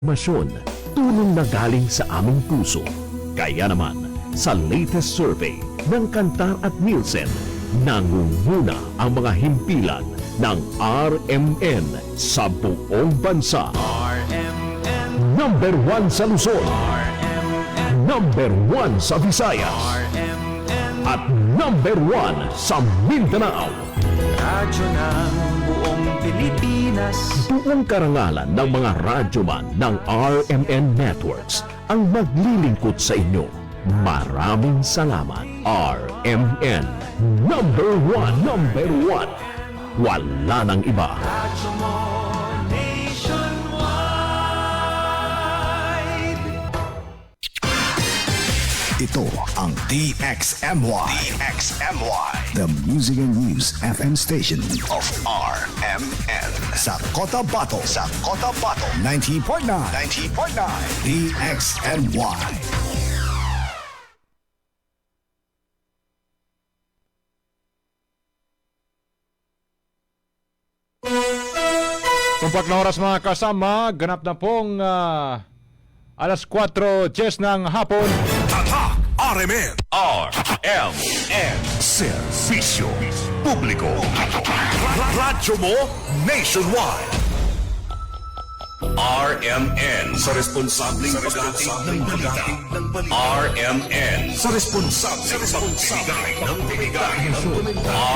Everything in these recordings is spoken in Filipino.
Masyon, tulong na galing sa aming puso. Kaya naman, sa latest survey ng Kantar at Nielsen, nangunguna ang mga himpilan ng RMN sa buong bansa. RMN, Number 1 sa Luzon, RMN, number 1 sa Visayas, RMN, at number 1 sa Mindanao. radyo ng buong Pilipinas. Buong karangalan ng mga radyoman ng RMN Networks ang maglilingkod sa inyo. Maraming salamat. RMN number 1, number 1. Wala nang iba. Radyo mo nationwide. Ito ang DXMY. DXMY. The Music and News FM station of RMN. Sa Cotabato. Sa Cotabato. 90.9. 90.9. DXMY. Tumpak na oras mga kasama, ganap na pong alas 4:10 ng hapon. Tatak RMN. RMN Servisyo Publiko. Radyo mo nationwide. RMN sa responsableng pagdating ng balita. RMN sa responsableng pagbibigay ng bigay.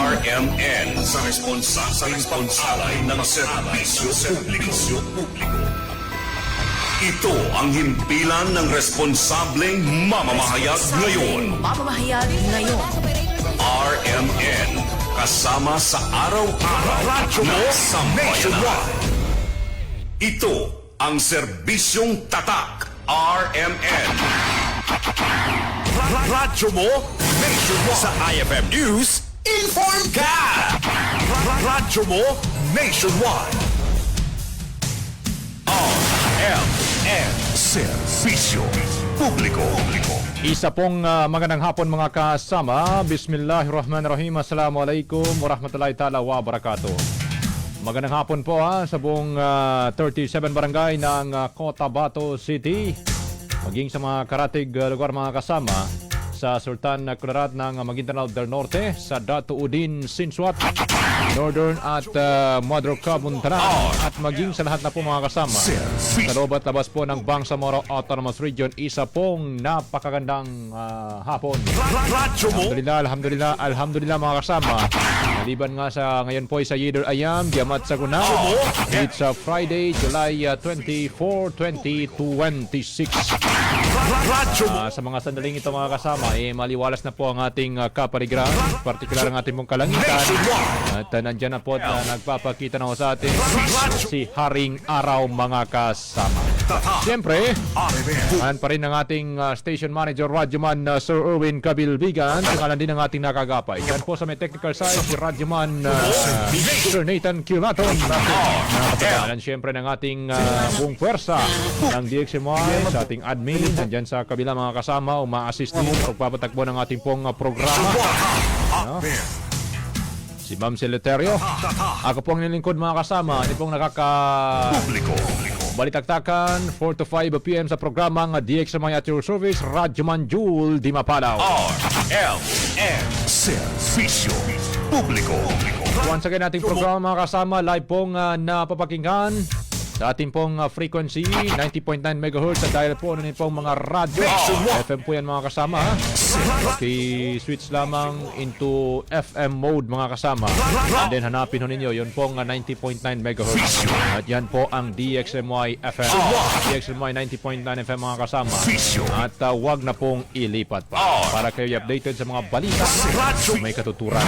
RMN sa responsalay ng serbisyo publiko. Ito ang himpilan ng responsableng mamamahayag ngayon. RMN kasama sa araw-araw Radyo mo ng sambayanan. nationwide. Ito ang serbisyong tatak RMN. Radyo mo nationwide. Sa IFM News, inform ka! Radyo mo nationwide. RMN Servisyo Publiko. Isa pong magandang hapon mga kasama. Bismillahirrahmanirrahim. Assalamualaikum warahmatullahi ta'ala wabarakatuh. Magandang hapon po sa buong 37 barangay ng Cotabato City. Maging sa mga karatig lugar mga kasama sa Sultan Kudarat ng Maguindanao del Norte, sa Dato Udin Sinsuat, Northern at Madroca Muntaran, at maging sa lahat na po mga kasama sa loob at labas po ng Bangsamoro Autonomous Region. Isa pong napakagandang hapon. Radyo mo Alhamdulillah mga kasama. Maliban nga sa ngayon po ay sa Yeder Ayam, Diamat Sagunao. It's Friday, July 24, 2026. Sa mga sandaling ito mga kasama, maliwalas na po ang ating kapaligiran, partikular ang ating pong kalangitan. At nandyan na po na nagpapakita na sa atin si Haring Araw mga kasama. Siyempre, ayan pa rin ang ating station manager, Radyoman Sir Erwin Kabilbigan. Pangalan din ang ating nakagapay. Yan po sa may technical side, si Radyoman Sir Nathan Kilaton. Nakapagpanalan siyempre ng ating buong pwersa ng DXMY, sa ating admin. Nandyan sa kabila mga kasama, uma-assist din sa pagpapatakbo ng ating pong programa. Si Ma'am Celeterio. Ako pong nilingkod mga kasama. Hindi pong balitaktakan 4 to 5 p.m. sa programang DXMY at your service, Radyoman Jewel Di Mapalaw. RMN Servisyo Publiko. Once again ating programa mga kasama, live pong napapakinggan sa ating pong frequency 90.9 MHz sa dial po ng pong mga radyo. FM po yan mga kasama. Switch lamang into FM mode mga kasama. And then hanapin ho ninyo yun pong 90.9 MHz. At yan po ang DXMY FM. DXMY 90.9 FM mga kasama. At wag na pong ilipat pa para kayo updated sa mga balita. May katuturan.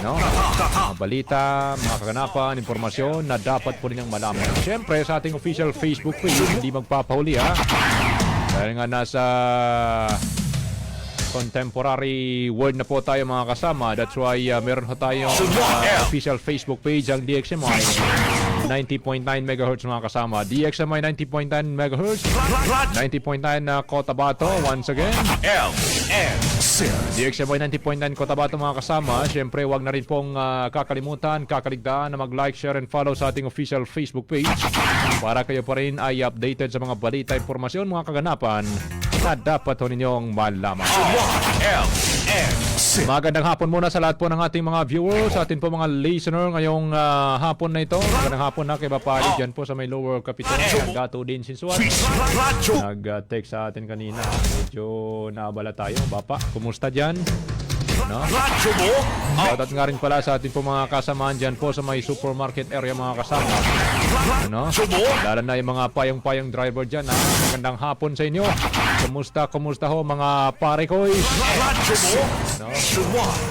No? Mga balita, mga kaganapan, impormasyon na dapat po ninyong malaman. Siyempre sa ating official Facebook page, hindi magpapahuli dahil nga nasa contemporary world na po tayo mga kasama. That's why meron ho tayong official Facebook page ang DXMY. 90.9 MHz mga kasama. DXMY 90.9 MHz, 90.9 Cotabato once again. DXMY 90.9 Cotabato mga kasama. Siyempre, wag na rin pong kakaligtaan na mag-like, share, and follow sa ating official Facebook page para kayo pa rin ay updated sa mga balita, impormasyon, mga kaganapan na dapat ho ninyong malaman. Magandang hapon muna sa lahat po ng ating mga viewers, sa ating po mga listener ngayong hapon na ito. Magandang hapon na kay Bapali dyan po sa may Lower Capitol. Dato din Sinsuan. Nag-text sa atin kanina. Medyo naabala tayo. Bapa, kumusta dyan? No? Shoutout nga rin pala sa ating po mga kasamaan dyan po sa may supermarket area mga kasama. Ano? Lalo na yung mga payong-payong driver dyan. Ha? Magandang hapon sa inyo. Kumusta ho mga pare koy? No?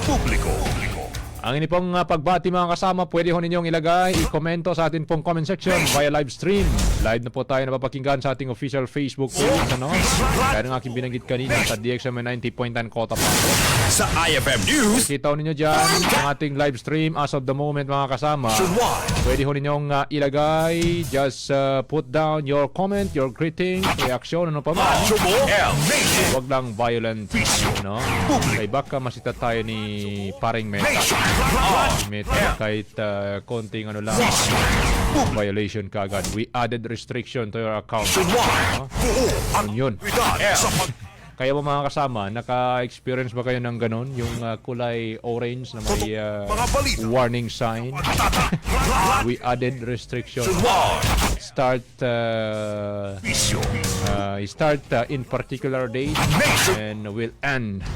Publiko. Ang ini pong pagbati mga kasama, pwede ho ninyong ilagay, i-komento sa ating pong comment section via live stream. Live na po tayo napapakinggan sa ating official Facebook page. Ano? Kaya ng aking binanggit kanina sa DXMY 90.9 Cotabato. Sa IFM News, Kita ho ninyo dyan ang ating live stream as of the moment mga kasama. Pwede ho ninyong ilagay, just put down your comment, your greeting, reaction, ano pa man. Huwag lang violent. No? Kaya baka masita tayo ni paring Meta. Meta kahit konting ano lang, violation kagad. We added restriction to your account. No? Yun. Kaya ba mga kasama, naka-experience ba kayo ng ganun? Yung kulay orange na may warning sign. We added restriction. Start in particular date and will end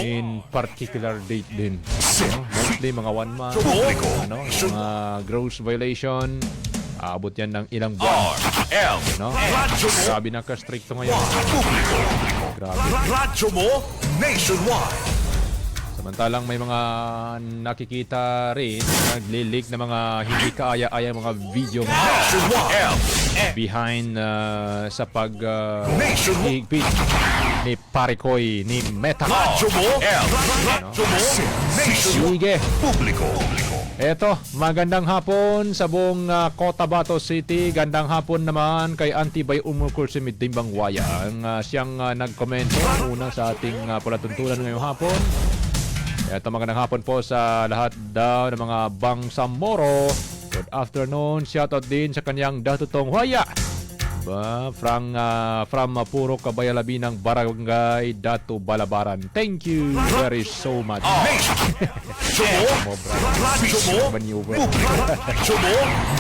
in particular date din. Mostly mga 1 month. Ano, mga gross violation. Aabot yan ng ilang buwan. No? Grabe na ka-stricto ngayon. Grabe. Radyo mo nationwide. Samantalang may mga nakikita rin nagli-leak na mga hindi kaaya-aya mga video behind sa higpit ni Parikoy ni Meta. Radyo mo Sige. Publiko. Eto, magandang hapon sa buong Cotabato City. Gandang hapon naman kay Antibay Umukursi Timbang Waya. Ang siyang nagkomento una sa ating palatuntunan ngayong hapon. Eto, magandang hapon po sa lahat daw ng mga Bangsamoro. Good afternoon. Shoutout din sa kanyang datutong Waya. From Puro Kabayalabi ng Barangay Datu Balabaran. Thank you very so much.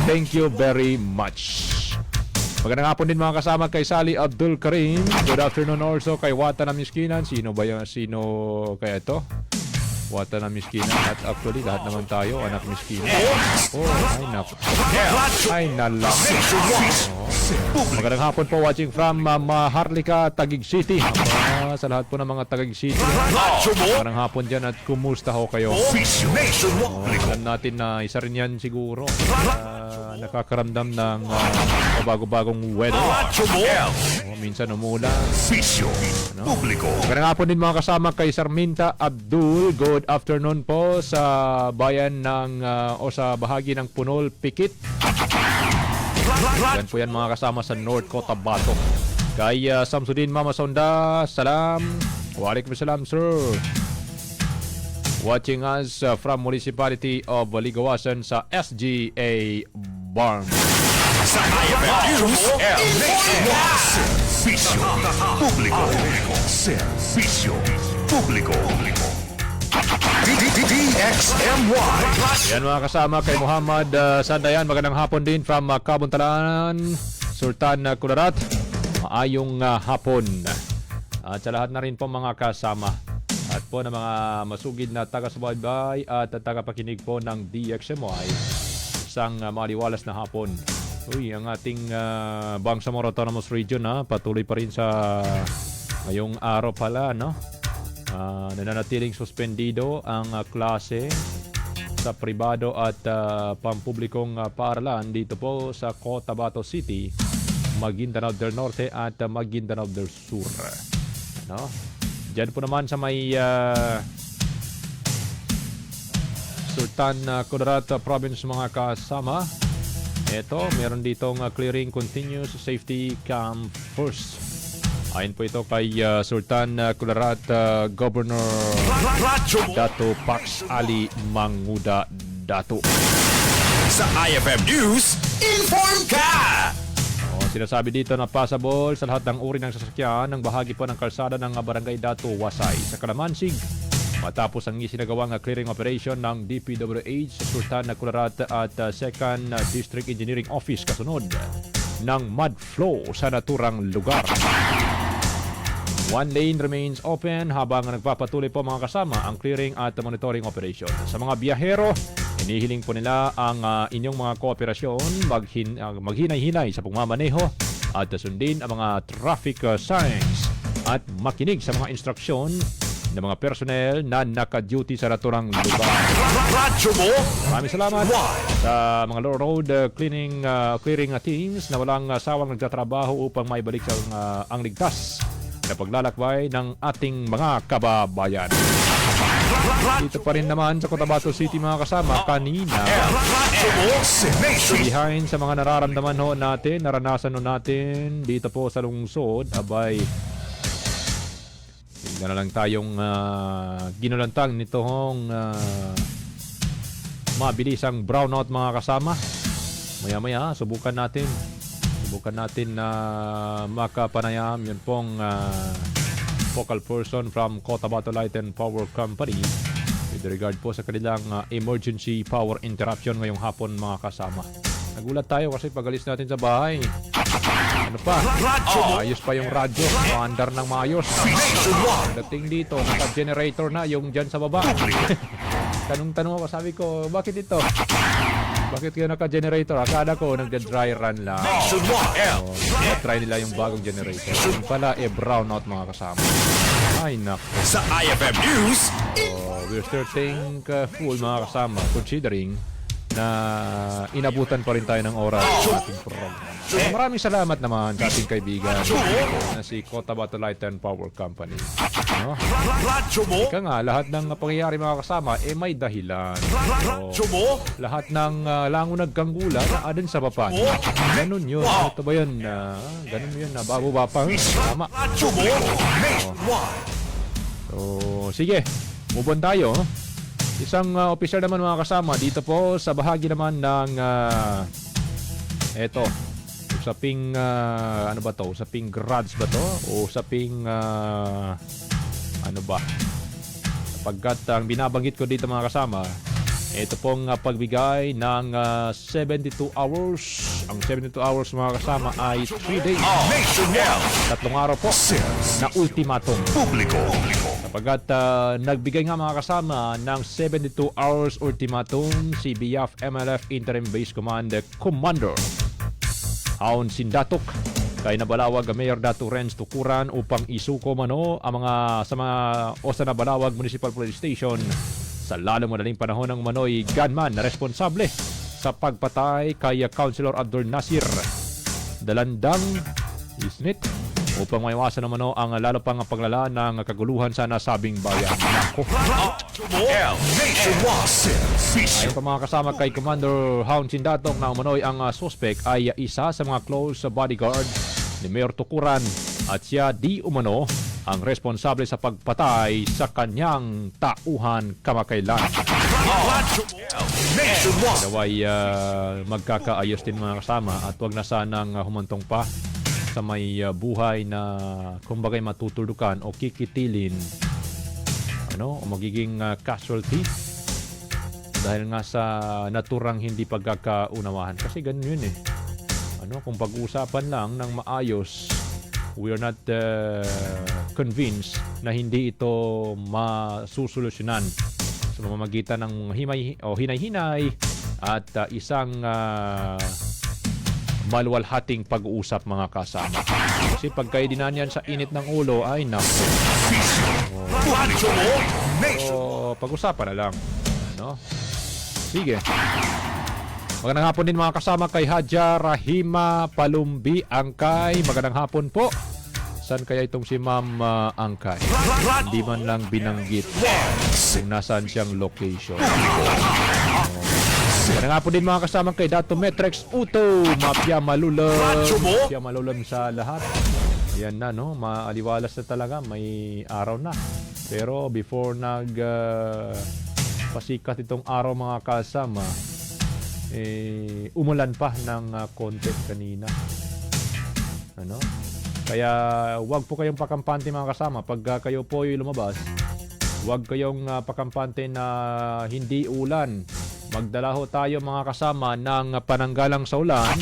Thank you very much. Magandang hapon din mga kasama kay Sally Abdul Karim. Good afternoon also kay Wata na Miskinan. Sino ba yung kaya ito? Wata na Miskinan. At actually lahat naman tayo anak miskinan. Ay nalang. Magandang hapon po watching from Maharlika, Taguig City. Sa lahat po ng mga Taguig City. Magandang hapon dyan at kumusta ho kayo? Alam natin na isa rin yan siguro. Nakakaramdam ng bago-bagong weather. Minsan umulan. Magandang hapon din mga kasama kay Sarminta Abdul. Good afternoon po sa bayan ng o sa bahagi ng Punol, Pikit. Yan po yan mga kasama sa North Cotabato. Kay Samsudin Mama Sonda, salam. Waalaikumsalam sir. Watching us from Municipality of Ligawasan sa SGA Barn. Sa IFM News, Servisyo Publiko. Servisyo Publiko. DXMY. Yan mga kasama kay Muhammad Sandayan. Magandang hapon din from Kabuntalan, Sultan Kudarat. Maayong hapon. At sa lahat na rin po mga kasama at po na mga masugid na taga-subaybay at taga-pakinig po ng DXMY. Isang maliwalas na hapon. Uy, ang ating Bangsamoro Autonomous Region patuloy pa rin sa ngayong araw pala, no? Nananatiling suspendido ang klase sa pribado at pampublikong paaralan dito po sa Cotabato City, Maguindanao del Norte at Maguindanao del Sur. No? Diyan po naman sa may Sultan Kudarat Province mga kasama, Ito, meron ditong clearing continuous safety cam first. Ayon po ito kay Sultan Kudarat Governor Radyo mo Dato Pax Ali Manguda Dato. Sa IFM News, inform ka! Sinasabi dito na passable sa lahat ng uri ng sasakyan ng bahagi po ng kalsada ng Barangay Dato Wasay sa Kalamansig. Matapos ang isinagawang clearing operation ng DPWH sa Sultan Kudarat at 2nd District Engineering Office kasunod ng mud flow sa naturang lugar. One lane remains open habang nagpapatuloy po mga kasama ang clearing at monitoring operation. Sa mga biyahero, inihiling po nila ang inyong mga kooperasyon, maghinay-hinay sa pagmamaneho at sundin ang mga traffic signs at makinig sa mga instruksyon ng mga personnel na naka-duty sa naturang lugar. Radyo mo Maraming salamat sa mga road clearing teams na walang sawang nagtatrabaho upang maibalik ang ligtas na paglalakbay ng ating mga kababayan. Dito pa rin naman sa Cotabato City mga kasama, kanina Radyo mo Nation behind sa mga nararamdaman ho natin, naranasan ho natin dito po sa lungsod, abay tingnan na lang tayong ginulantang nito hong mabilisang brownout mga kasama. Maya-maya, subukan natin na makapanayam yun pong focal person from Cotabato Light and Power Company with regard po sa kanilang emergency power interruption ngayong hapon mga kasama. Nagulat tayo kasi pag-alis natin sa bahay, ano pa? Ayos pa yung radyo, maandar ng maayos. Dating dito, naka-generator na yung dyan sa baba. Tanong-tanong ako, sabi ko, bakit ito? Bakit kayo naka-generator? Akala ko nagda-dry run lang. Try nila yung bagong generator. Yung pala, brownout mga kasama. Ay, naku. Sa IFM News, We're still thankful mga kasama considering na inabutan pa rin tayo ng oras sa ating program. Maraming salamat naman sa ating kaibigan na si Cotabato Light and Power Company. No? Radyo mo Ika nga, lahat ng pangyayari mga kasama, may dahilan. Radyo mo Lahat ng lango nagkanggula na adin sa papa. Ganun yun. Ito ba yun? Ganun yun. Bababa pa. Tama. Radyo mo Nationwide So, sige. Move on tayo. Isang opisyal naman mga kasama dito po sa bahagi naman ng eto. Usaping ano ba to? Usaping garage ba to? O usaping ano ba? Sapagkat ang binabanggit ko dito mga kasama, ito pong pagbigay ng 72 hours. Ang 72 hours mga kasama ay 3 days. Nationwide 3 araw po na ultimatum. Publiko Sapagkat nagbigay nga mga kasama ng 72 hours ultimatum si BIAF MLF Interim Base Command Commander Aon Sindatok kay Nabalawag Mayor Dato Renz Tukuran upang isuko mano ang sa Nabalawag Municipal Police Station sa lalong madaling panahon ng manoy gunman na responsable sa pagpatay kay Councilor Abdul Nasir Dalandang Isnit upang maiwasan naman ang lalo pang paglala ng kaguluhan sa nasabing bayan. Ayon pa mga kasama kay Commander Hound Sindatok na umano'y ang suspect ay isa sa mga close bodyguard ni Mayor Tukuran at siya di umano ang responsable sa pagpatay sa kanyang tauhan kamakailan. Naway magkakaayos din mga kasama at wag na sanang humantong pa sa may buhay na kumbagay matutulukan o kikitilin o magiging casualty dahil nga sa naturang hindi pagkakaunawahan. Kasi ganun yun kung pag-uusapan lang ng maayos, we are not convinced na hindi ito masusolusyonan sa pamamagitan ng hinay-hinay at isang maluwalhating pag-uusap mga kasama. Kasi pagkaidinan yan sa init ng ulo ay naku. So, pag-usapan na lang. Sige. Magandang hapon din mga kasama kay Hadja Rahima Palumbi Angkay. Magandang hapon po. Saan kaya itong si Ma'am Angkay? Hindi man lang binanggit kung nasaan siyang location. Yan nga po din mga kasama kay Dato Metrex Uto, Mafia Malulam. Radyo mo? Mafia Malulam sa lahat. Yan na, no? Maaliwalas na talaga. May araw na. Pero before pasikat itong araw mga kasama, umulan pa ng konti kanina. Ano? Kaya wag po kayong pakampante mga kasama. Pag kayo po ay lumabas, wag kayong pakampante na hindi ulan. Magdala ho tayo mga kasama ng pananggalang sa ulan,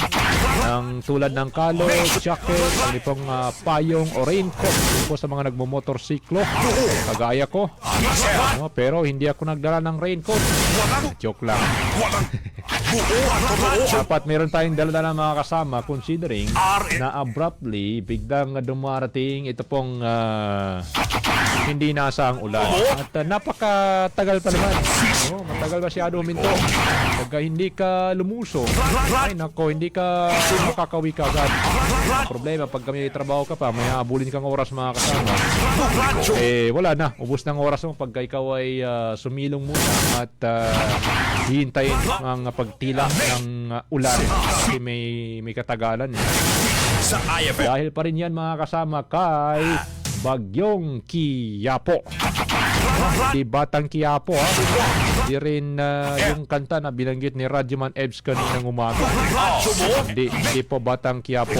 ng tulad ng kalo, jacket, ang pong payong o raincoat po sa mga nagmumotorsiklo, kagaya ko. No, pero hindi ako nagdala ng raincoat. Joke lang. Dapat meron tayong dala-dala mga kasama considering na abruptly biglang dumarating ito pong hindi nasa ang ulan. At napakatagal pa naman. Matagal masyado huminto. Pagka hindi ka lumuso, ay nako, hindi ka makakawi ka agad. Problema, pag kami trabaho ka pa, may habulin kang oras mga kasama. Wala na. Ubus ng oras mo pagka ikaw ay sumilong muna at hihintayin ang pagtila ng ulan. Kasi may katagalan. Sa IFM. Dahil pa rin yan mga kasama kay Bagyong Quiapo. Di Batang Quiapo, ha? Di rin yung kanta na binanggit ni Radyoman Ebs kaninang umaga. Hindi po Batang Quiapo.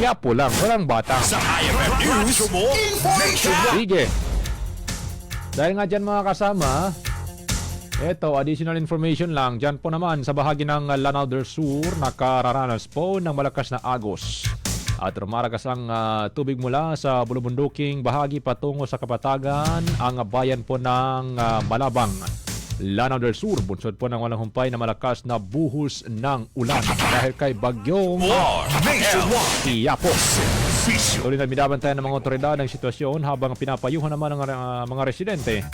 Quiapo lang, walang batang. Sa IFM News. Inform ka. Sige. Dahil nga dyan mga kasama, eto, additional information lang. Dyan po naman sa bahagi ng Lanao del Sur, nakararanas po ng malakas na agos. At rumaragas ang tubig mula sa bulubunduking bahagi patungo sa Kapatagan, ang bayan po ng Malabang. Lanao del Sur, bunsod po ng walang humpay na malakas na buhos ng ulan dahil kay Bagyong Quiapo. Tuloy na binabantayan ng mga otoridad ang sitwasyon habang pinapayuhan naman ang mga residente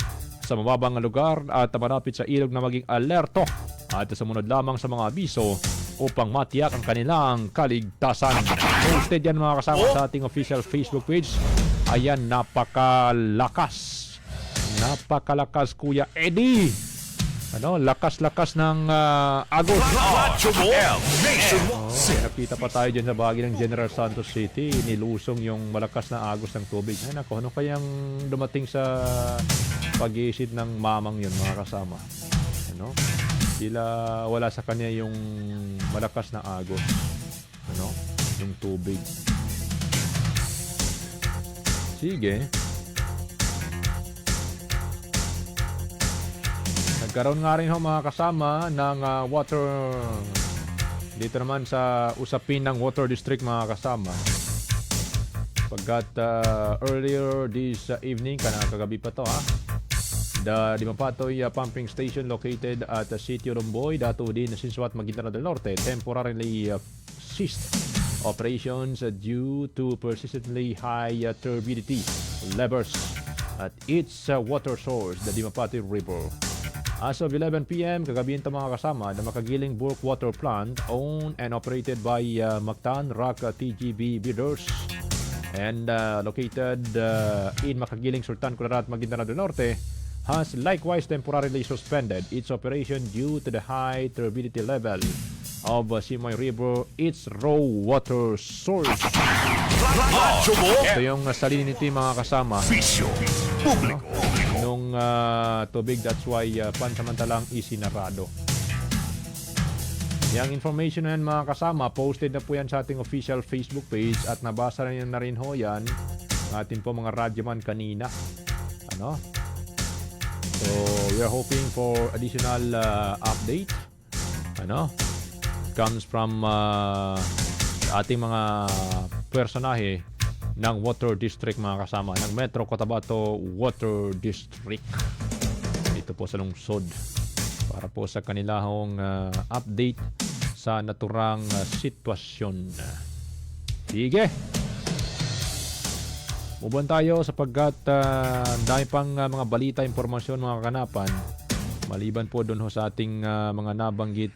sa mababang lugar at malapit sa ilog na maging alerto at sumunod lamang sa mga abiso upang matiyak ang kanilang kaligtasan. Posted yan mga kasama sa ating official Facebook page. Ayan, napakalakas. Napakalakas Kuya Eddie. Lakas-lakas ng agos. Nakita pa tayo dyan sa bahagi ng General Santos City. Nilusong yung malakas na agos ng tubig. Ay nako, ano kayang dumating sa pag-iisip ng mamang yun mga kasama? Sila wala sa kanya yung malakas na agos. Yung tubig. Sige. Nagkaroon nga rin mga kasama ng water dito naman sa usapin ng Water District mga kasama. Pagkat earlier this evening, kagabi pa to the Dimapatoy pumping station located at the City of Lumboy, Dato din Sinsuat, Maguindanao del Norte temporarily ceased operations due to persistently high turbidity levels at its water source, the Dimapatoy River. As of 11 p.m. kagabi ito mga kasama, the Makagiling Bulk Water Plant owned and operated by Mactan Rock TGB Bidders and located in Makagiling, Sultan Kudarat, Maguindanao del Norte has likewise temporarily suspended its operation due to the high turbidity level of Simoy River, its raw water source. Ito yung salinity mga kasama. Nung tubig, that's why pansamantalang isinarado. Yang information na yan mga kasama, posted na po yan sa ating official Facebook page at nabasa na rin ho yan atin po mga radyoman kanina. So, we are hoping for additional update. Comes from ating mga personahe ng Water District mga kasama, ng Metro Cotabato Water District. Dito po sa lungsod. Para po sa kanilang update sa naturang sitwasyon. Sige. Mubuan tayo sapagkat dahil pang mga balita, impormasyon, mga kanapan. Maliban po doon ho sa ating mga nabanggit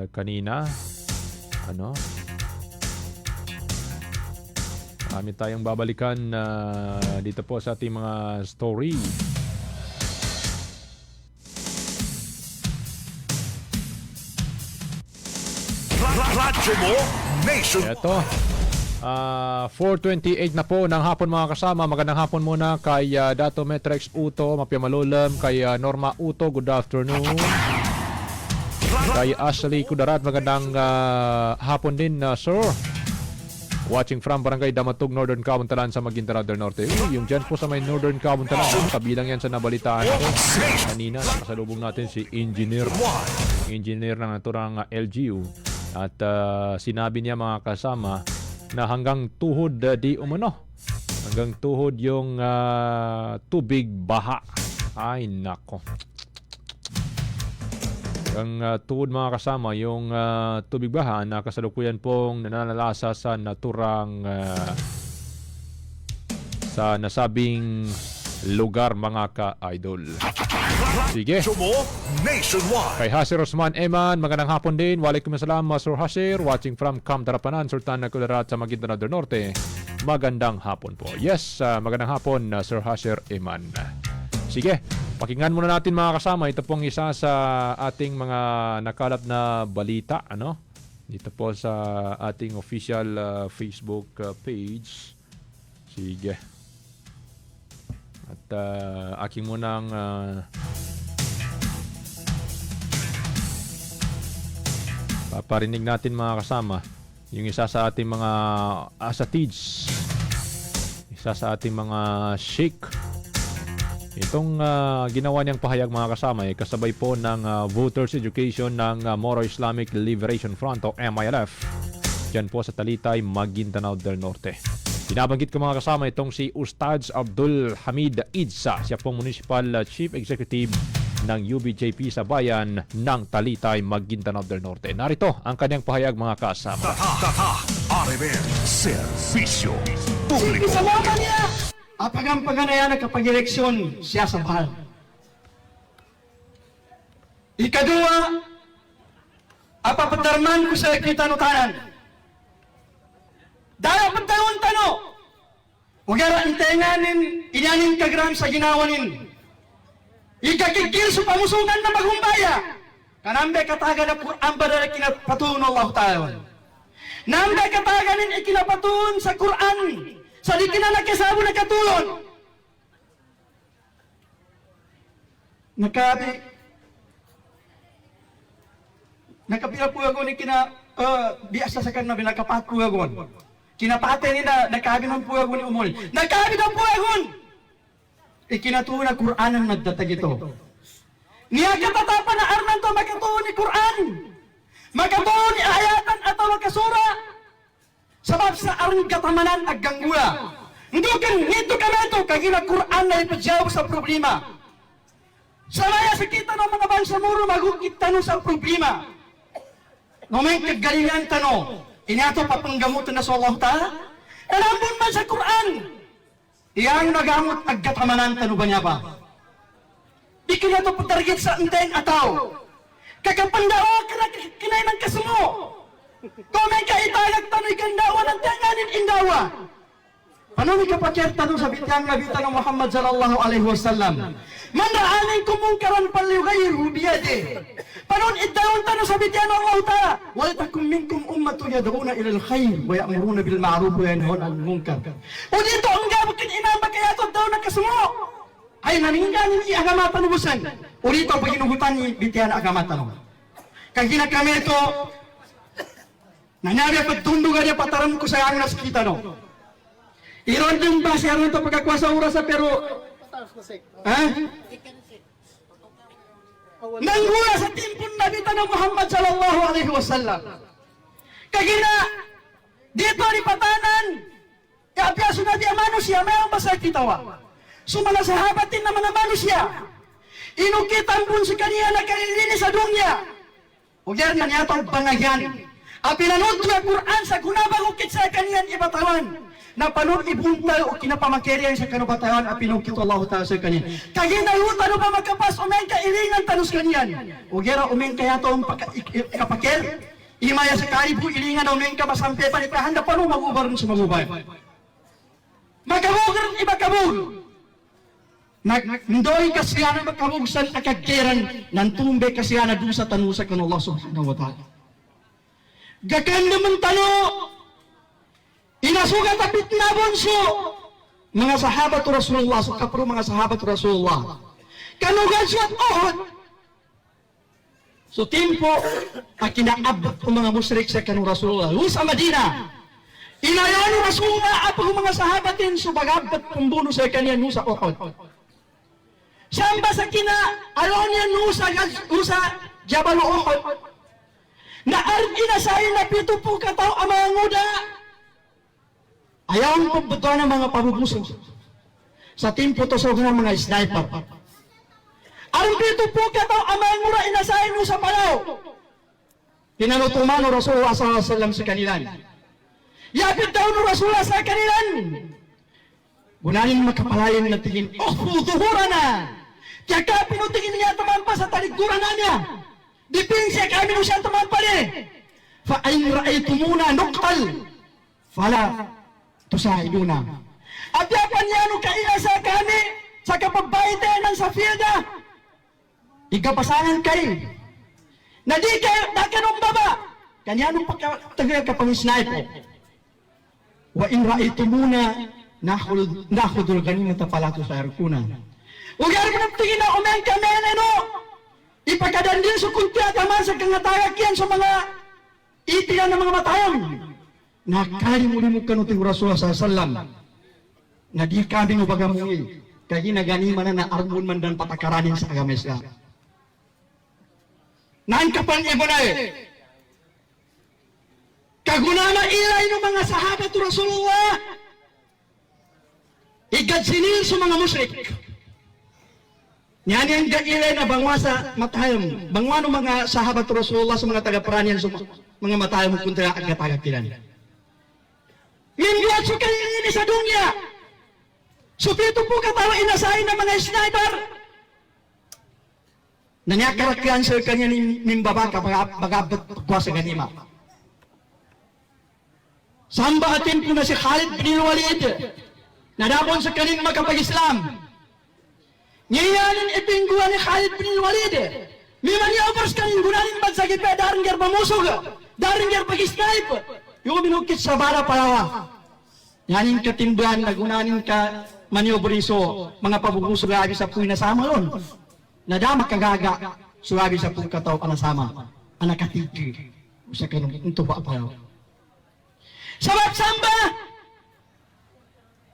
kanina. Marami tayong babalikan dito po sa ating mga story. Radyo mo nationwide. Ito, 4:28 na po ng hapon mga kasama. Magandang hapon muna kay Dato Metrex Uto, Mapia Malulam, kay Norma Uto, good afternoon. Kay Ashley Kudarat, magandang hapon din, sir. Watching from Barangay Damatug, Northern Cabantalan sa Maguindanao del Norte. Yung dyan po sa may Northern Cabantalan, kabilang yan sa nabalitaan ko. Kanina, nakasalubong natin si Engineer ng naturang LGU. At sinabi niya mga kasama na hanggang tuhod di umano. Hanggang tuhod yung tubig baha. Ay, nako. Ang tuhod mga kasama, yung tubig baha na kasalukuyan pong nananalasa sa naturang sa nasabing lugar mga ka-idol. Sige. Radyo mo nationwide. Kay Hasir Osman Eman, magandang hapon din. Waalaikumsalam, Sir Hasir. Watching from Camp Darapanan, Sultan Kudarat sa Maguindanao del Norte. Magandang hapon po. Yes, magandang hapon, Sir Hasir Eman. Sige, pakinggan muna natin mga kasama. Ito pong isa sa ating mga nakalap na balita, ano? Dito po sa ating official Facebook page. Sige. At aking munang paparinig natin mga kasama yung isa sa ating mga asatids, isa sa ating mga sheikh. Itong ginawa niyang pahayag mga kasama ay kasabay po ng voters education ng Moro Islamic Liberation Front o MILF dyan po sa Talitay, Maguindanao del Norte. Binabanggit ko mga kasama itong si Ustadz Abdul Hamid Idsa, siya pong Municipal Chief Executive ng UBJP sa bayan ng Talitay, Maguindanao del Norte. Narito ang kanyang pahayag mga kasama. RMN Servisyo Publiko. Sa mga niya, apagampangan na yan nakapag-eleksyon siya sa bahal. Ikadua, apapadarman ko sa kitanutanan. Dahil pagtanong-tano, huwag antenganin, inanin kagram sa ginawanin. Ikakikil sa pamusungan na magumbaya. Kanambe kataga na Quran ba na kinapatun Allah Ta'ala. Nambe kataganin ikinapatun sa Quran. Sa di kinanakisabo na katulon. Nakapila po ako ni biasa sa kanina binakapat po ako. Kinapate nila, nakabi ng po ako ni Umol. Nakabi ng po ako! Ikinatuho na Quran ang nagdatag ito. Niya katatapan na arman to magkatuho ni Quran. Magkatuho ni ayatan at makasura. Sabab sa arang katamanan at ganggula. Hindi kan nito kami ito, kagina Quran na ipajawab sa problema. Sa maya sa kita ng mga bansa muro, magukit tanong sa problema. Ngumay kagalingan tanong, inato papanggamutan na sa Allah Ta'ala? Alambun man sa Quran. Iyang nagamot ag katamanan tanong ba niya ba? Ikinato po target sa anteng ataw. Kakapandao, kinay ng kasumo. Kumay ka itagag tanong ikandawa ng tanganin indawa. Paano may kapakir tanong sa bitang nabitan ng Muhammad sallallahu alaihi wasallam? Man ra'anin kumungkaran palyugayru biyade. Paano idawang tanong sa bitang Allah Ta'ala? Wal takum minkum ummatu yad'una ila al-khair wa ya'muruna bil ma'ruf wa yanhauna 'anil munkar. O dito ang gabukin inamba kaya to daw nakasumo. Ay naningganin ni agama tanubusan. O dito pag inugutan ni bitang agama tanong. Kag kami ito nangyari pagtundog niya pataram ko sa ang naskita no. Iron din ba siya rin ito pagkakwasa orasa pero nanggula sa timpon na bita ng Muhammad sallallahu alaihi wasallam. Kagina dito ni patanan kapiaso na di manusia mayroon ba sa kitawa. Sumala sahabatin naman na manusia. Inukitan pun si kaniya na kalilinis sa dunya. Ugyar na niya itong pangagyan. Apinanood ko ang Quran sa kunabang ukit sa kaniyan ibatawan. Na panon ibuntal o kinapamakeryan sa kanubatawan apinukit Allah Ta'ala sa kaniyan. Kaginalutan o ba magkapas umeng kailingan tanus kaniyan. Ugyar umeng kaya itong kapaker. Imaya sa karibu ilingan umeng ka masampe panitahan na panon magubar sa magubay. Magabugar iba kabug. Nagdoy kasiya na magkabugsan akagkeran ng tumbe kasiya na doon sa tanusa kan Allah Subhanahu wa Ta'ala. gakan naman talo, inasugat apit na bonso, mga sahabat Rasulullah, so kapro mga sahabat Rasulullah, kanugan siya at ohod. So timpo, kinaabot ang mga musyrik sa kanong Rasulullah, sa Madina, inayaw ni Rasulullah at ang mga sahabatin, so bagabat pumbuno sa kanya sa ohod. Samba sa ayaw niya sa Jabal Uhud, na inasahin na pito po kataw ang mga nguda. Ayaw mo pagbuto ng mga pabubuso. Sa timpo to sa mga sniper. Ang pito po kataw ang mga nguda inasahin mo sa palaw. Pinanutuman ng Rasulullah s.a.w. sa kanilan. Yapit daw ng Rasulullah sa kanilan. Gunanin makapalayan na tingin, duhura na! Kaya ka pinutingin niya tumampa sa taliguran na niya. Dipinsiya kami nung siya tumampa niya. Fa'ain ra'aytumuna nuktal. Fala tusahiduna. At yapan niya nung kaila sa kami, sa kapagbaitayan ng Safilda. Ikapasangan kayo. Na di kayo, nakanong baba. Kanya nung pagkatagal kapang-sniper. Wa'in ra'aytumuna nakhudul ganimata palatu sa arkunan. Ugar mo tingin na umeng kami no. Ipagkadan din sa kunti taman sa kangatagak yan sa mga itiyan ng mga matayang. Nakalimuli mo kanuting Rasulullah s.a.w. na di kami mo bagamungi. Kaya ginaganima na armon man dan patakaranin sa agama Islam. Naan kapan iba na Kaguna na ilay ng mga sahabat Rasulullah. Igad sinil sa mga musyrik. Yan yung gailay na bangwa sa matayam. Bangwa ng mga sahabat Rasulullah sa mga taga-Paranian sa mga matayam kuntra at katagakilan. Minduat sa kanilini sa dunya. So dito po katawa inasahin ng mga sniper. Nanyakarakyan sa kanya ng babaka bagabat pagwa sa ganima. Samba atin po na si Khalid bin Walid. Nadapon sa kanin magkapag-Islam. Ngayon ipingguan ni Khalid bin Walid. May maniobers kanin gunanin bagsagit pa daring ger pamusog. Daring ger pag-snipe. Yung binukit sa bara palawa. Yanin katimbuhan na gunanin ka manioberiso mga pabubusog abi sa puy na sama ron. Nadama kagaga suabi sa puy kataw panasama. Anak katigi. Sa kanong intuba palawa. Sabat samba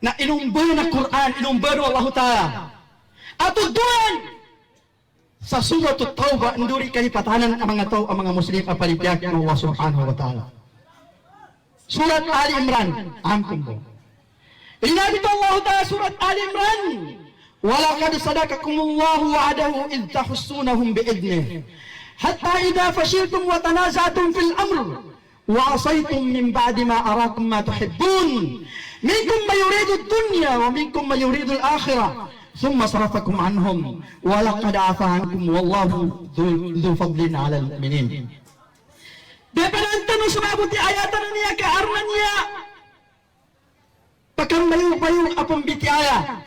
na inumbay na Quran, inumbay na Allah Ta'ala. At doon, sa surat at-Tawbah, nduri kalipatanan ang mga tao, ang mga Muslim, ang palipiyag ng Allah Subhanahu wa Ta'ala. Surat Ali Imran, ampun mo. Inabi ito Allah Ta'ala, surat Ali Imran, وَلَقَدْ صَدَقَكُمُ اللَّهُ وَعَدَهُ إِذْ تَحُسُّونَهُمْ بِإِذْنِهِ حَتَّى إِذَا فَشِلْتُمْ وَتَنَازَعْتُمْ فِي الْأَمْرِ وَعَصَيْتُمْ مِنْ بَعْدِ مَا أَرَاكُمْ مَا تُحِبُّونَ مِنْكُمْ مَن يُرِيدُ الدُّنْيَا وَمِنْكُمْ مَن يُرِيدُ الْآخِرَةَ ثُمَّ صَرَفَكُمْ عَنْهُمْ وَلَقَدْ عَفَا عَنْكُمْ وَاللَّهُ ذُو فَضْلٍ عَلَى الْمُؤْمِنِينَ. Dependentan sumabot di ayatan niya kaarman niya. Pakang mayu-mayu apong bitiaya.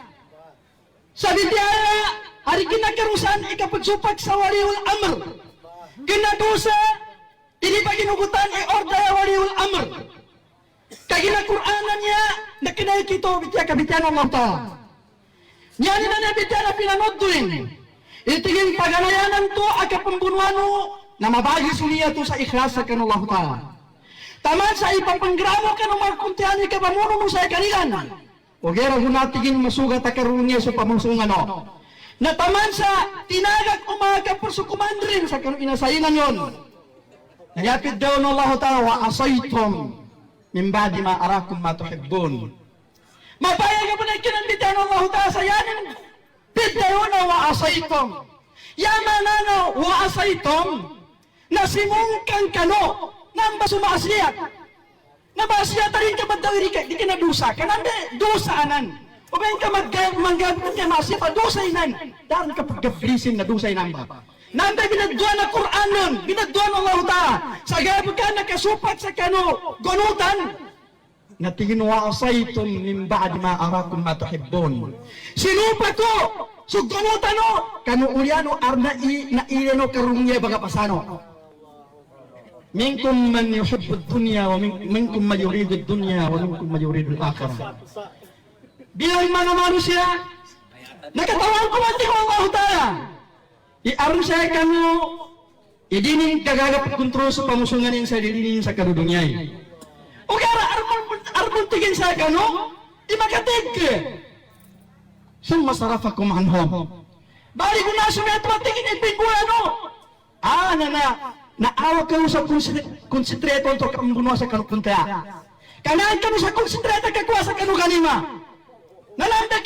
Sa bitiaya, hari kinakarusan ikapagsupak sa waliul amr. Kinadusa, ini pa ginugutan order waliul amr. Kagina Qur'anan niya, nakinay kito bitiya kabitiyan Allah Ta'ala. Yan na bitiya na pinanodduin. Itiging paganayanan to akapambunuano na mabagi suliya to sa ikhlas sa kanullah Ta'ala. Taman sa ipapanggramo ka ng magkuntihan ni kapamuno mo sa ikanilan. O gera hunatiging masugat akarunya sa pamusungan o. Na taman sa tinagag umaga po sa kumandrin sa kanong inasayinan yon. Nayapid daw ng Allah Ta'ala wa asaytum min ba'di ma arakum ma tuhibbun. Mapayag ka po na ikinanditan ng Allah Ta'ala sa yanin. Bidayo na wa asaytum. Yamanano wa asaytum. Nasimungkang kano nang basumasiat. Nabasiat rin ka ba daw di ka na dusa ka nande dusaanan. O ba ka manggagawin ka masip a dusainan. Daran ka paggablisin na dusainan ba. Nande binagduan na Quran nun. Binagduan ng Allah Ta'ala. Sa gabag ka nakasupat sa kano gunutan. Natingin wa asaytum min ba'di ma arakum ma tuhibbun. Sinupa ko so gunutan no kano ulyano arna na ileno karungye baga pasano. منكم من يحب الدنيا ومنكم من يريد الدنيا ومنكم من يريد الآخرة. Bilang mana manusia, nakatawan ko mati ko Allah Ta'ala. Iaron siya kanu, idinin kagagap kontrol sa pamusungan yung sa dinin sa karudungyay. O kaya armon tigin siya kanu, imakatig ka. Saan masarap ako manhom? Bali ko na sumayat matigin ipin ko ano? Naawa ka mo sa konsentrito ito kambuno sa kanukunta. Kanaan ka mo sa konsentrito kakuha sa kanukanima. Nalanda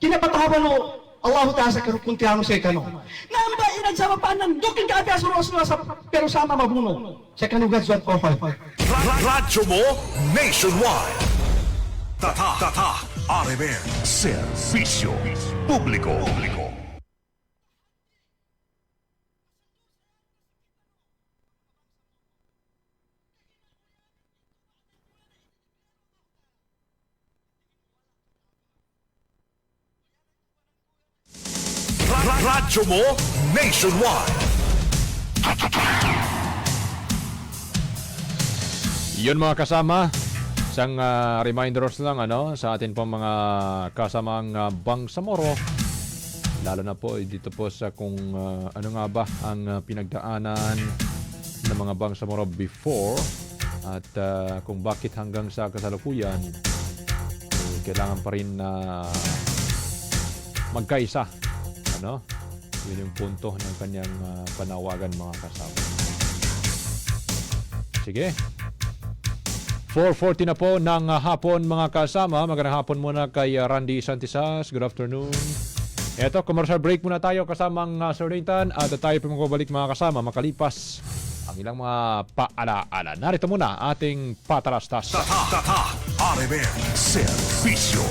kinapatahaban mo Allah Ta'ala sa kanukunta mo sa kanu. Namba inad sa mapanan, dukin ka abya suruwa sa pero sama mabuno sa kanugadswat po. Radyo mo nationwide. Tata RMN Servicio Publico. Radyo mo nationwide. Yun mga kasama, isang reminders lang sa atin pong mga kasamang Bangsamoro. Lalo na po dito po sa kung ano nga ba ang pinagdaanan ng mga Bangsamoro before at kung bakit hanggang sa kasalukuyan kailangan pa rin na magkaisa. Yun yung punto ng kanyang panawagan mga kasama. Sige. 4:40 na po ng hapon mga kasama. Magandang hapon muna kay Randy Santisas. Good afternoon. Eto, commercial break muna tayo kasamang Sir Nathan at tayo po magbabalik mga kasama makalipas ang ilang mga paalaala. Narito muna ating patalastas. Tata RMN Servicio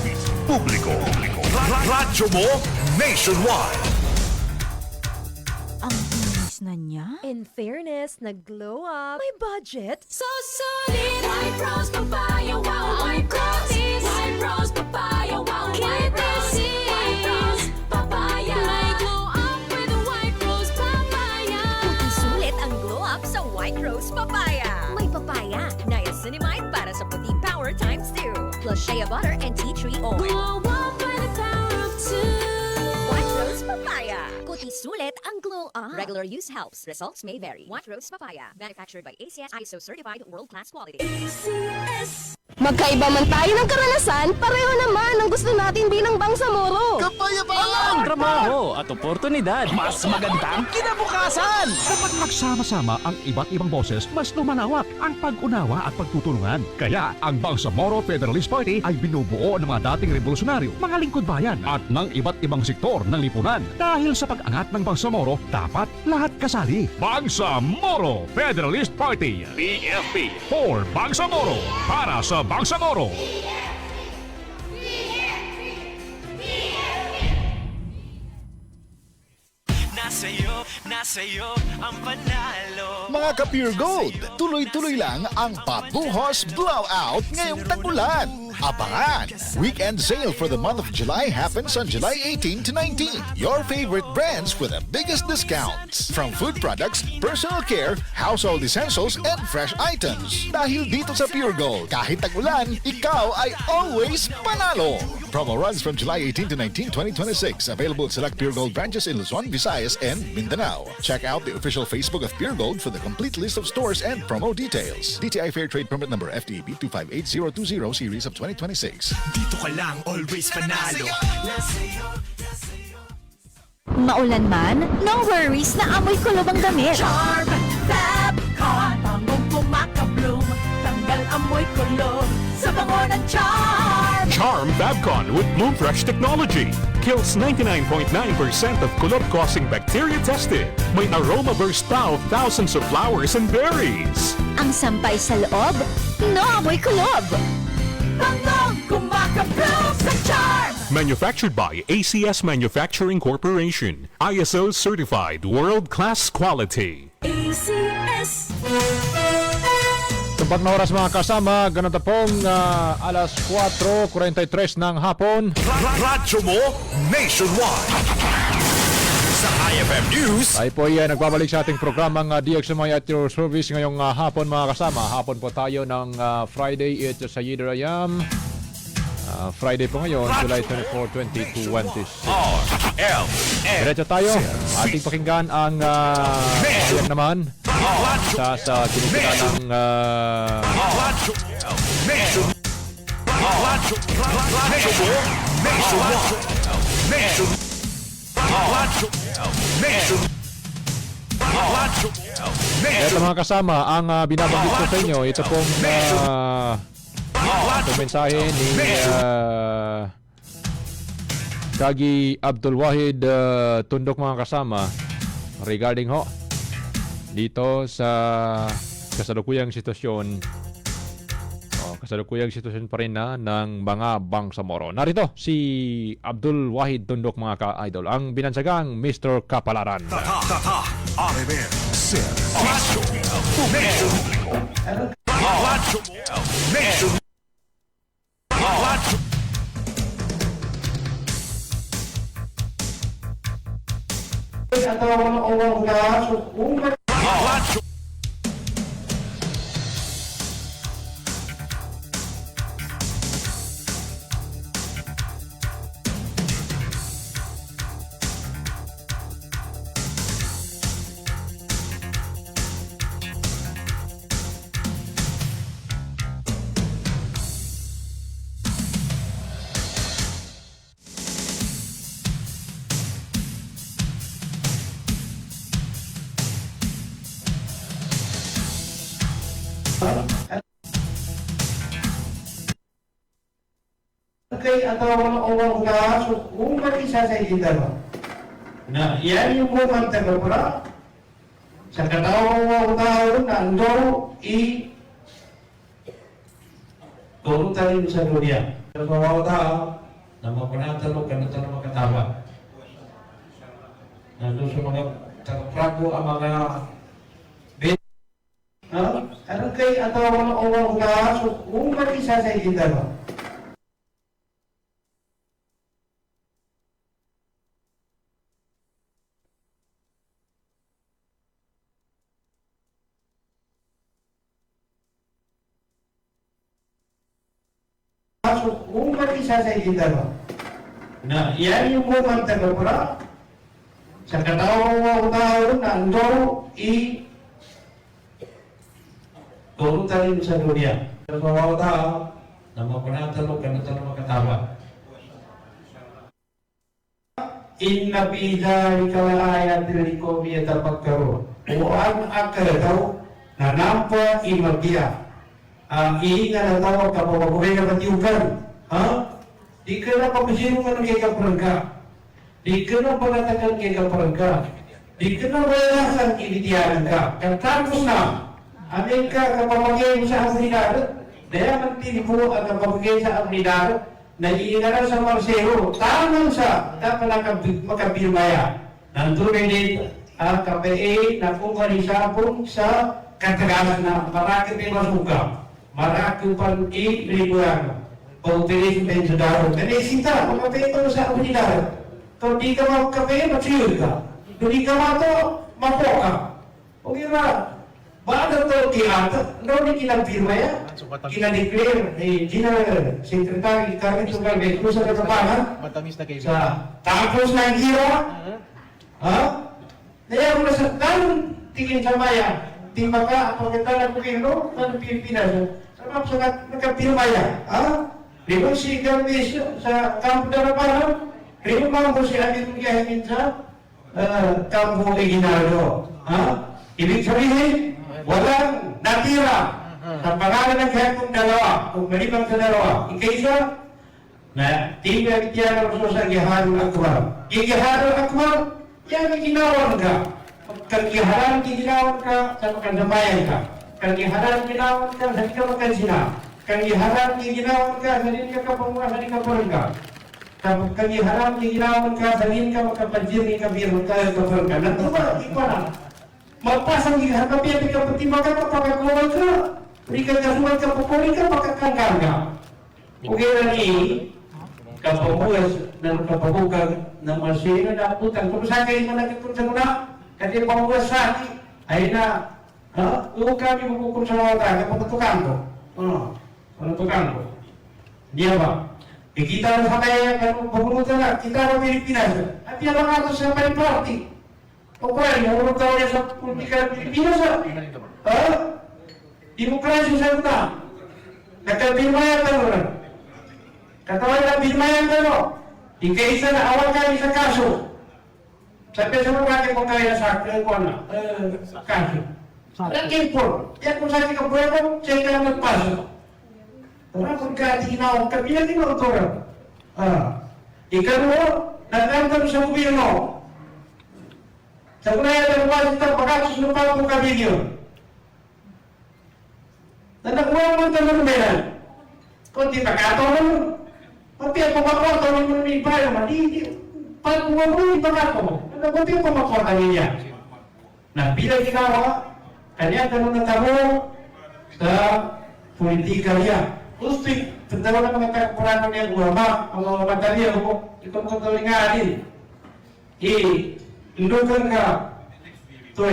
Publico. Radyo mo nationwide. Ang bilis na niya. In fairness, nag-glow up. May budget. So solid. White Rose Papaya, wow. White Rose. White Rose Papaya, wow. White Rose. White Rose Papaya. May glow up with the White Rose Papaya. Puti sulit ang glow up sa White Rose Papaya. May papaya, niacinamide para sa puti power times 2. Plus shea butter and tea tree oil. Glow up with the power of 2. White Rose Papaya. Puti sulit ang glow up. Regular use helps. Results may vary. White Rose Papaya. Manufactured by ACS ISO certified world-class quality. Magkaiba man tayo ng karanasan, pareho naman ang gusto natin bilang Bangsamoro. Kapayapaan! Trabaho at oportunidad. Mas magandang kinabukasan! Kapag nagsama-sama ang iba't ibang boses, mas lumalawak ang pag-unawa at pagtutulungan. Kaya ang Bangsamoro Federalist Party ay binubuo ng mga dating revolusonaryo, mga lingkod bayan at ng iba't ibang sektor ng lipunan. Dahil sa pag-angat ng Bangsamoro, dapat lahat kasali. Bangsamoro Federalist Party. BFP. For Bangsamoro. Para sa Bangsamoro. Nasa'yo ang panalo. Mga ka-Pure Gold, tuloy-tuloy lang ang Pabuhos Blowout ngayong tag-ulan. Abangan! Weekend sale for the month of July happens on July 18 to 19. Your favorite brands with the biggest discounts. From food products, personal care, household essentials, and fresh items. Dahil dito sa Pure Gold, kahit tag-ulan, ikaw ay always panalo! Promo runs from July 18 to 19, 2026. Available at select Pure Gold branches in Luzon, Visayas, and Mindanao. Check out the official Facebook of Pure Gold for the complete list of stores and promo details. DTI Fair Trade Permit Number FTEB 258020 Series of 2026. Dito ka lang, always panalo. Maulan man, no worries na amoy kulob ang damit. Charm Fabcon. Bangong kumaka-bloom. Tanggal amoy kulob sa bango ng Charm. Charm Fabcon with Bloom Fresh technology. Kills 99.9% of kulob-causing bacteria tested. May aroma burst pa of thousands of flowers and berries. Ang sampay sa loob, no amoy kulob. Bangong kumaka-bloom sa Charm. Manufactured by ACS Manufacturing Corporation. ISO certified world-class quality. ACS. Tumpat na oras mga kasama, ganito pong alas 4:43 ng hapon. Radyo mo nationwide. Sa IFM News. Tayo po ay nagbabalik sa ating programang DXMI at your service ngayong hapon mga kasama. Hapon po tayo ng Friday. Ito sa Yidder Ayam. Friday po ngayon, July 24, 2026. Diretso tayo. Ating pakinggan ang ayan naman sa kinikita ng Ito mga kasama, ang binabanggit ko sa inyo, ito pong mensahe ni Kagi Abdul Wahid Tundok mga kasama regarding ho dito sa kasalukuyang sitwasyon pa rin na ng mga Bangsamoro. Narito si Abdul Wahid Tundok mga ka-idol, ang binansagang Mr. Kapalaran. RMN Servicio Publico. Okay, atau orang udah umur isa sa kita. Nah, yan yung moment na pala. Sa katawang udah nando turun tayo sa dunia. Sa mga tao na mapanatalo ka na tayo makatawa. Nando sa mga tagaprago ang mga ano kay atau orang udah umur isa sa kita. Umur isa sa kita. Nah, yan yung moment na pala. Sa katawang tao nando turun tayo sa dunia. Sa mga tao na mapanatalo ka na tayo makatawa. Inna bida ikalayat diliko biya tapagkaro. Uang akalaw na nampa imagya. Iinga na tawag ka, mapabuhay na matiugan. Di ka na papasinungan kay kaprangka. Di ka na pagatakan kay kaprangka. Di ka na malasan initialan ka. Katapos na, amin ka kapamagay sa Amridar, daya magtinipo at kapamagay sa Amridar, na iingaran sa Marcelo, tamang sa makapirmaya. Nandun din ang KPA na kumarisapon sa katagalan na marakit ay masuka. Marakupan libuan pagpilis ng sudaro. Nanisita, magkapay ito sa Amridar. Kung di ka magkapay, matsiyod ka. Kung di ka mato, mapo ka. O kira, baada ito kiyata, no ni kinapirma ya, kinadeclare ni General Secretary Carmen Tugalbe kung sa katapangan, sa tapos na kira, Daya kung nasa tanong tingin sa maya, timba ka, pagkatalan ko kayo, ng Pilipinas, sa nagkapirmaya, Limang si Gambis sa kampo na parang, limang mo si Adit Mugyahin sa kampo Reginaldo. Ibig sabihin, walang natira sa pangalan ng kayakong dalawa, kung malimang sa dalawa. Ikaisa, na tiga kitya ng sa Giharul Akbar. Giharul Akbar, yan ang ginawan ka. Kagiharan ginawan ka sa makandamayan ka. Kagiharan ginawan ka sa ikaw makansina. Kagiharan ginawan ka sa din ka kapamunga sa din ka porangka. Kagiharan ginawan ka sa din ka makapanjir ni kabirun ka kaporangka. Natuwa, ipana. Magpasang giharan ka piya ka patimba ka pagkakawal ka. Hindi ka kasuwal ka pupuli ka pagkakangkang ka. Okay na ni kapabuas ng kapabukag ng masino na putang. Kung sa kayo malagit kung sa muna, kasi pabuas sa akin, ay na, huwag kami magkukul sa mga taga, patutukan ko. Patutukan ko. Di ba? Kita na sa kaya, pabunutan na, kita na Pilipinas. At yan ang ato sa may party. O kaya, yung taon niya sa politika ng Pilipinas. Demokrasi sa ito. Nagkabirmayan ka mo. Katawan na birmayan ka mo. Ikaisa na awal kami sa kaso. Sabi sa mga kung kaya sa kaso. Nag-import. Yan kung saan ka pwede, siya ka lang nagpasok. Tara kung tinawag ka, pinagin mo ito. Ikaw mo, nagkantan sa gobyerno. Sa kunaya na lumasin ito, pagkasusunod po kami yun. Nanakuha mo ito ng meron. Kung di pagkataon mo, pati ang pumakota mo yung may bayo, pag mo yung pagkataon mo, pati ang pumakota niya. Nabilang ginawa, kanya tanong na tamo sa politika niya. Gusto tanda na mga kakurano niya, guwama, ang mga batalya mo, ikaw mo katuloy nga din. Indukan ka, ito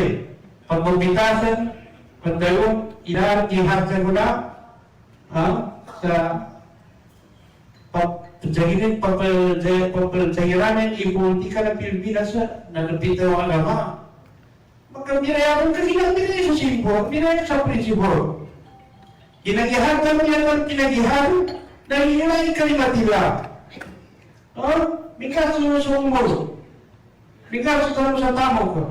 pagbabitasan, pagdalong, ilahan, iharsan mo na, sa pagpagdagiranan, ipolitika ng Pilipinas na nagpita ang agama. Magkabirayaman kasi lang binay sa simbol, binay sa prinsipol. Inagihan mo yan ng pinagihan, nahihilay kalimatila. Bigkas sumusungol. Bigkas sa tamog ko.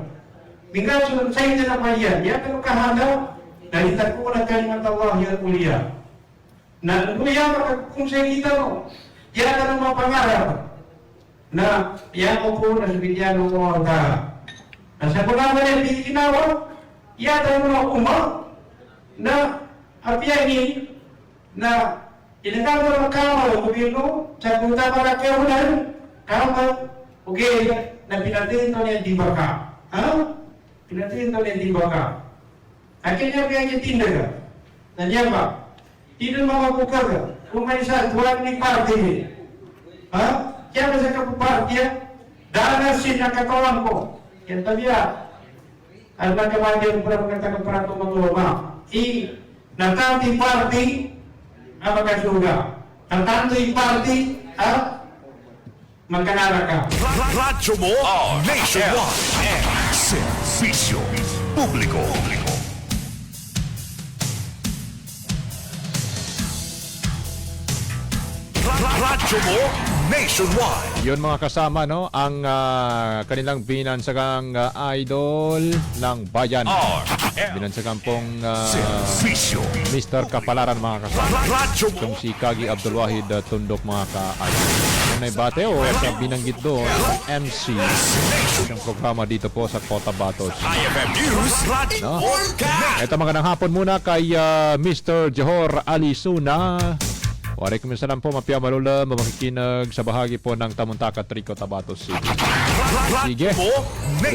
Bigkas sa inyo na mayan. Yan pero kahalaw, nalitan ko na kalimat Allah yan kuliah. Na kuya kung sa kita mo, yan ka ng mga pangarap na yan ko po na sabihan ng mga taha. Nasa pagkaman yan, di ginawa, yan ang mga umang na apiyanin na ilagay mo ng kamar ng gobyerno sa punta para kawalan kamar, okay, na pinatin ito niya di baka. Pinatin ito niya di baka. Akin niya kaya tinda ka. Nandiyan ba? Tidak mabukar ka. Kung may isa, tuwan ni party ni. Kaya ba sa kapuparty, danasin ang katawan ko. Yan tabiya. Ang nagkamagyan para magkatagang para itong mga Natanti party, ang magkasuga. Natanti party, magkanara ka. Radyo mo, nationwide, and servisyo publiko. Radyo mo, nationwide. Yun mga kasama, no? Ang kanilang binansagang idol ng bayan. Binansagang pong Mr. Kapalaran mga kasama. Itong si Kagi Abdul Wahid Tundok mga ka-idol. Yan ay bate o sa binanggit doon MC isang programa dito po sa Cotabato. No? Ito magandang hapon muna kay Mr. Johor Alisuna. Waalaikumsalam po, Mapia Malula, mamakikinag sa bahagi po ng Tamuntaka, Trico, Tabato City. Sige,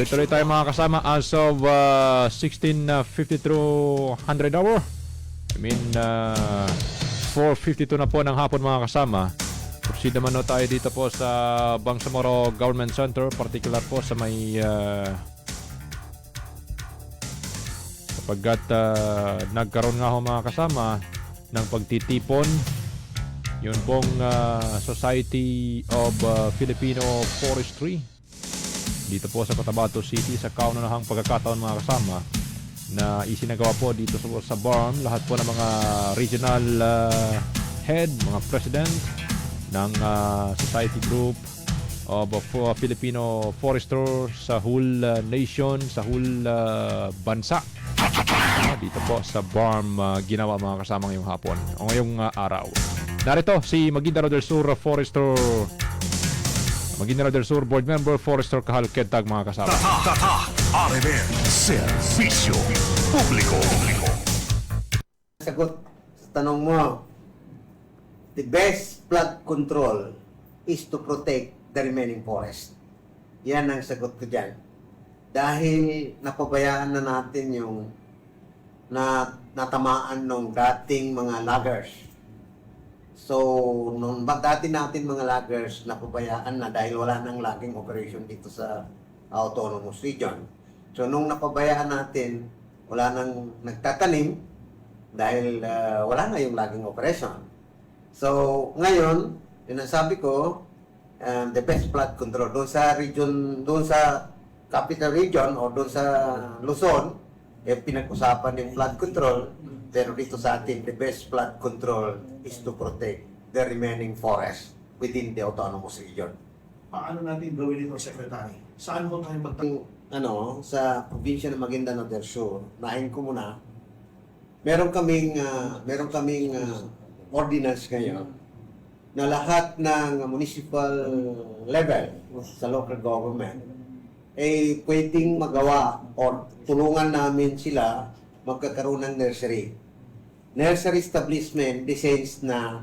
tuloy tayo mga kasama as of 16:50 through 100 hour. I mean, 4:52 na po ng hapon mga kasama. Proceed naman na tayo dito po sa Bangsamoro Government Center, particular po sa may kapagkat nagkaroon nga ho mga kasama ng pagtitipon. Yun pong Society of Filipino Forestry dito po sa Cotabato City sa kaunahang pagkakataon mga kasama na isinagawa po dito sa BARM. Lahat po ng mga regional head, mga president ng Society Group of Filipino Foresters sa whole nation, sa whole bansa. Dito po sa BARM ginawa mga kasama ngayong hapon o ngayong araw. Narito si Maguindanao del Sur Maguindanao del Sur Board Member Forester Kahal Kedtag mga kasama. RMN Servisyo Publiko. Sagot sa tanong mo, the best flood control is to protect the remaining forest. Yan ang sagot ko dyan. Dahil napabayaan na natin yung natamaan ng dating mga loggers. So, nung dati natin mga loggers napabayaan na dahil wala nang logging operation dito sa autonomous region. So, nung napabayaan natin, wala nang nagtatanim dahil wala na yung logging operation. So, ngayon, sinasabi ko, the best flood control doon sa region, doon sa capital region o doon sa Luzon, pinag-usapan yung flood control, pero dito sa atin, the best flood control is to protect the remaining forest within the autonomous region. Paano natin gawin ito, Secretary? Saan mo tayo magtatanong? Sa probinsya ng Maguindanao del Sur, nahin ko muna, meron kaming ordinance ngayon na lahat ng municipal level sa local government ay pwedeng magawa o tulungan namin sila magkakaroon ng nursery. Nursery establishment, the sense na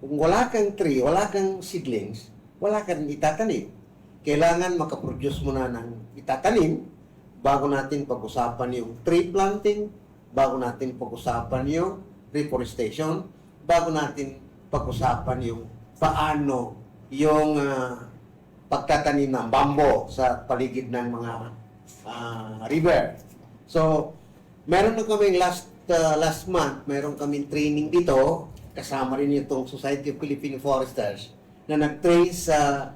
kung wala kang tree, wala kang seedlings, wala kang itatanim. Kailangan makaproduce mo na ng itatanim bago natin pag-usapan yung tree planting, bago natin pag-usapan yung reforestation, bago natin pag-usapan yung paano yung pagtatanim ng bambo sa paligid ng mga river. So, meron na kaming last month, meron kaming training dito, kasama rin itong Society of Philippine Foresters, na nag-train sa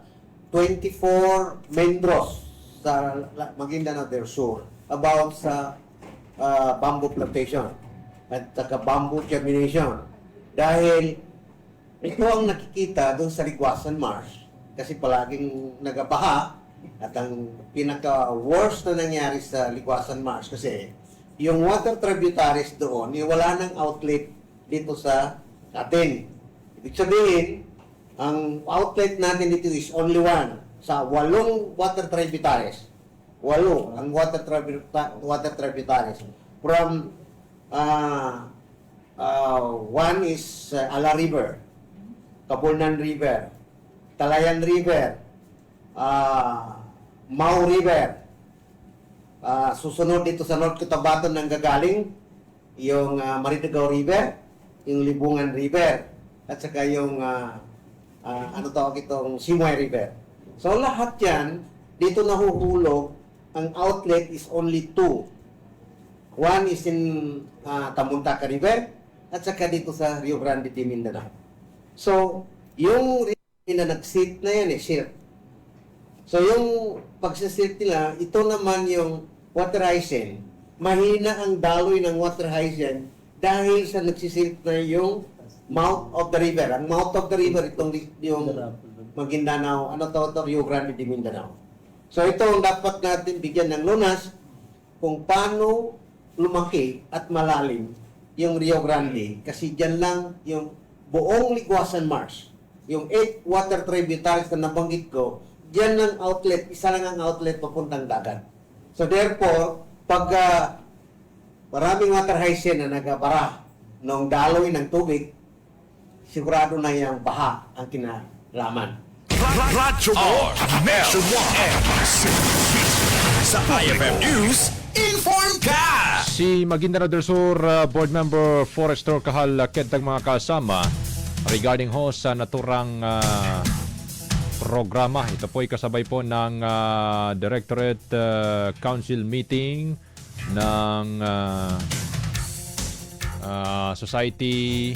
24 membros sa Maguindanao del Sur about sa bamboo plantation at saka bamboo germination. Dahil ito ang nakikita doon sa Ligwasan Marsh kasi palaging nagabaha at ang pinaka-worst na nangyari sa Ligwasan Marsh kasi yung water tributaries doon, wala ng outlet dito sa atin. Ibig sabihin, ang outlet natin dito is only one sa 8 water tributaries. 8 ang water tributaries. From one is Ala River, Kapulnan River, Talayan River, Mau River. Susunod dito sa North Cotabato nang gagaling yung Maritagao River, yung Libungan River, at saka yung itong Simoy River. So lahat yan, dito nahuhulog, ang outlet is only 2. One is in Tamuntaka River, at saka dito sa Rio Grande de Mindanao. So, yung na nag-silt na yan silt. So, yung pagsilt nila, ito naman yung water hyacinth. Mahina ang daloy ng water hyacinth dahil sa nagsisilt na yung mouth of the river. Ang mouth of the river, itong yung Maguindanao, Rio Grande de Mindanao. So, ito ang dapat natin bigyan ng lunas kung paano lumaki at malalim yung Rio Grande kasi dyan lang yung buong Ligwasan Marsh, yung 8 water tributaries na nabanggit ko, dyan ang outlet, isa lang ang outlet papuntang dagat. So therefore, pag maraming water hyacinth na nagabara ng daloy ng tubig, sigurado na yung baha ang kinalaman. Radyo mo, Nationwide. Sa IFM News, inform ka! Si Maguindanao del Sur Board Member Forester Kahal Kentang mga kasama regarding ho sa naturang programa. Ito po ay kasabay po ng Directorate Council meeting ng Society,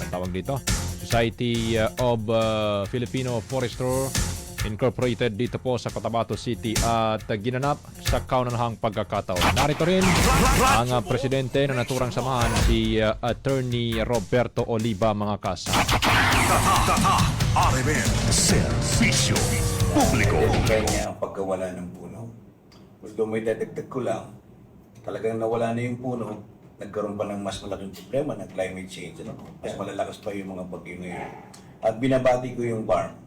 tawag dito, Society of Filipino Forester Incorporated dito po sa Cotabato City at ginanap sa kaunahang pagkakataon. Narito rin ang presidente ng naturang samahan, si Attorney Roberto Oliva mga kasama. RMN Servicio Publiko. Kanya ang pagkawala ng puno. Although may dadagdag ko lang, talagang nawala na yung puno, nagkaroon pa ng mas malaking problema ng climate change. Mas malalakas pa yung mga bagyo ngayon. At binabati ko yung BARM.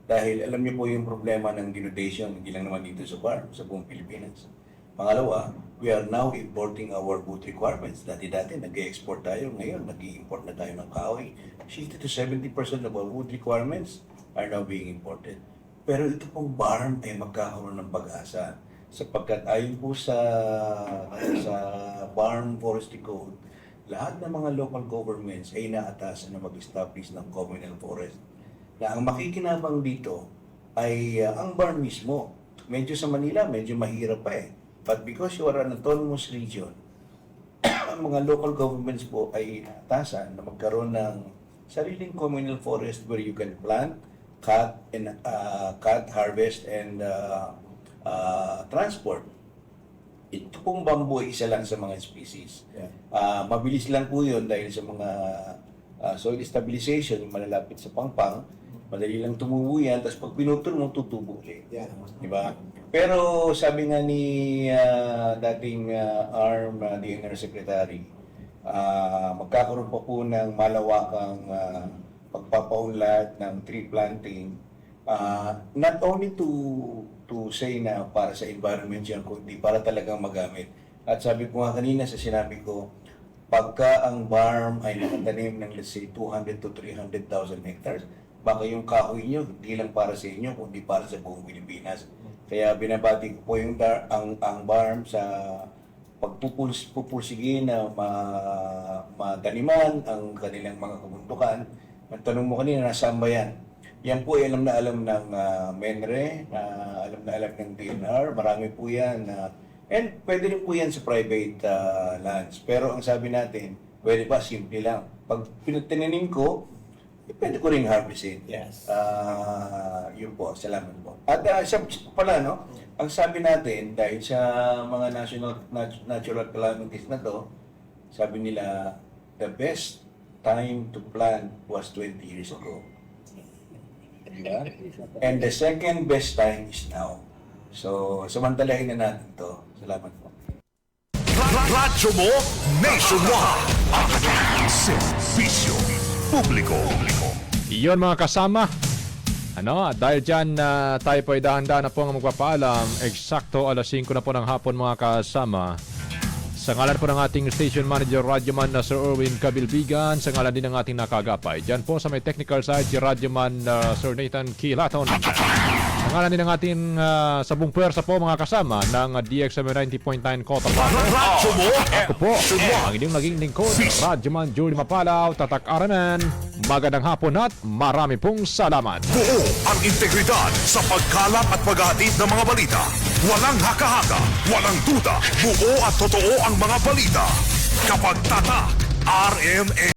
Dahil alam niyo po yung problema ng denudation, hindi lang naman dito sa BARM, sa buong Pilipinas. Pangalawa, we are now importing our wood requirements. Dati-dati, nag-export tayo. Ngayon, nag-i-import na tayo ng kahoy. 60 to 70% of our wood requirements are now being imported. Pero ito pong BARM ay magkakaroon ng pag-asa. Sapagkat ayon po sa BARM Forestry Code, lahat ng mga local governments ay inaatasan na mag-establish ng communal forest. Na ang makikinabang dito ay ang barn mismo. Medyo sa Manila, medyo mahirap pa eh. But because you are an autonomous region, ang mga local governments po ay inaatasan na magkaroon ng sariling communal forest where you can plant, cut, harvest, and transport. Ito pong bamboo ay isa lang sa mga species. Mabilis lang po yun dahil sa mga soil stabilization, yung malalapit sa pangpang, madali lang tumubo yan, tapos pag pinutol mo, tutubo ulit. Diba? Pero sabi nga ni dating ARM DNR Secretary, magkakaroon pa po ng malawakang pagpapaunlad ng tree planting, not only to say na para sa environment yan, kundi para talagang magamit. At sabi ko nga kanina sa sinabi ko, pagka ang BARM ay nakatanim ng let's say 200 to 300,000 hectares, baka yung kahoy nyo hindi lang para sa inyo, kundi para sa buong Pilipinas. Kaya binabati ko po yung ang BARM sa pagpupursige na mataniman ang kanilang mga kabundukan. Ang tanong mo kanina, nasaan ba yan? Yan po ay alam ng MENRE, alam ng DNR, marami po yan. And pwede rin po yan sa private lands. Pero ang sabi natin, pwede ba, simple lang. Pag pinatinanim ko, pwede ko rin harvestin. Yes. Yun po, salamat po. At siya pala, no? Ang sabi natin, dahil sa mga natural calamities na to, sabi nila, the best time to plant was 20 years ago. Diba? And the second best time is now. So, samantalahin na natin to. Salamat po. Radyo mo nationwide. Ang serbisyo publiko. Iyon mga kasama. Dahil dyan tayo po ay dahan-dahan na po ang magpapaalam. Eksakto alas 5 na po ng hapon mga kasama. Sa ngalan po ng ating station manager, Radyoman na Sir Erwin Cabilbigan, sa ngalan din ng ating nakagapay. Diyan po sa may technical side, si Radyoman Sir Nathan Kilaton. Sa ngalan din ng ating sabong puwersa po mga kasama ng DXM 90.9 Kota Plaza. Ako po, ang inyong naging lingkod, Radyoman Julie Mapalaw, Tatak Aramen. Magandang hapon at marami pong salamat. Buo ang integridad sa pagkalat at paghatid ng mga balita. Walang haka-haka, walang duda, buo at totoo ang mga balita. Kapag tatak, RMN.